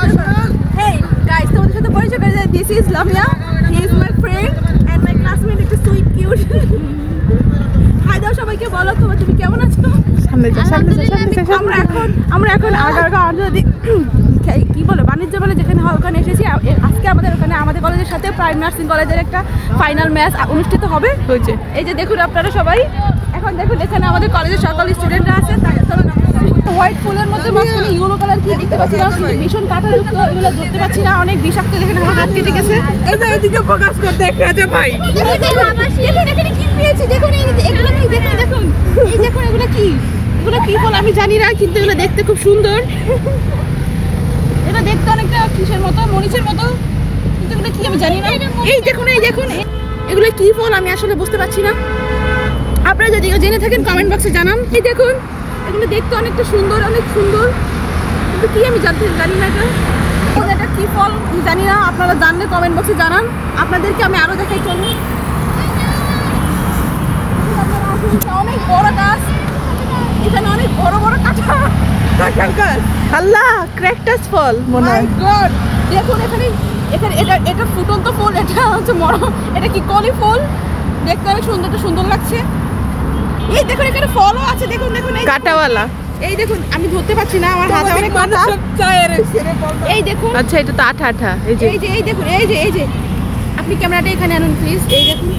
Hey guys, তোমাদের সাথে পরিচয় করে দিই, this is Lamia. He is my friend and my classmate. It's sweet, cute. Hi দাও সবাইকে, বলো তুমি কেমন আছো? সামনে আমরা এখন আগারগাঁও কি বলে বাণিজ্য বলে যেখানে হয় ওখানে এসেছি। আজকে আমাদের ওখানে আমাদের কলেজের সাথে প্রাইম নার্সিং কলেজের একটা ফাইনাল ম্যাচ অনুষ্ঠিত হবে। এই যে দেখুন আপনারা সবাই, এখন দেখুন এখানে আমাদের কলেজের সকল স্টুডেন্টরা আছে। হোয়াইট ফুলের মধ্যে মাঝখানে ইয়েলো কালার কি দেখতে পাচ্ছি না, ভীষণ কাঁটাযুক্ত, এগুলো ধরতে পাচ্ছি না, অনেক বিষাক্ত। দেখেন আমার হাত কেটে গেছে। এই যে এদিকে ফোকাস করতে একটা আছে ভাই, এখানে কি পেয়েছি দেখুন, এগুলো কি দেখুন এই দেখুন এগুলো কি ফল আমি জানি না, কিন্তু এগুলো দেখতে খুব সুন্দর। এটা দেখতে অনেকটা কিসের মতো, মরিচের মতো, কিন্তু এগুলো কি আমি জানি না। এই দেখুন এগুলো কি ফল আমি আসলে বুঝতে পারছি না। আপনারা যদি জেনে থাকেন কমেন্ট বক্সে জানান। এই দেখুন এগুলো দেখতে অনেকটা সুন্দর, অনেক সুন্দর, কিন্তু কি আমি জানি না এটা কি ফল আমি জানি না। আপনারা জানলে কমেন্ট বক্সে জানান, আপনাদেরকে আমি আরো দেখাই। চলুন, অনেক বড় গাছ, এখানে অনেক বড় বড় কাঁচা আল্লাহ ক্র্যাকটাস ফল মনে হয়। দেখুন এখানে এটা ফুটন্ত ফুল, এটা হচ্ছে এটা কি কলি ফুল, দেখতে অনেক সুন্দর লাগছে। এই দেখুন এখানে ফলও আছে, দেখুন কাঁটাওয়ালা। এই দেখুন আমি ধরতে পারছি না, আমার হাতে অনেক কাঁটা। এই দেখুন, আচ্ছা এটা তো আঠা। এই দেখুন এই যে আপনি ক্যামেরাটা এখানে আনুন প্লিজ। এই দেখুন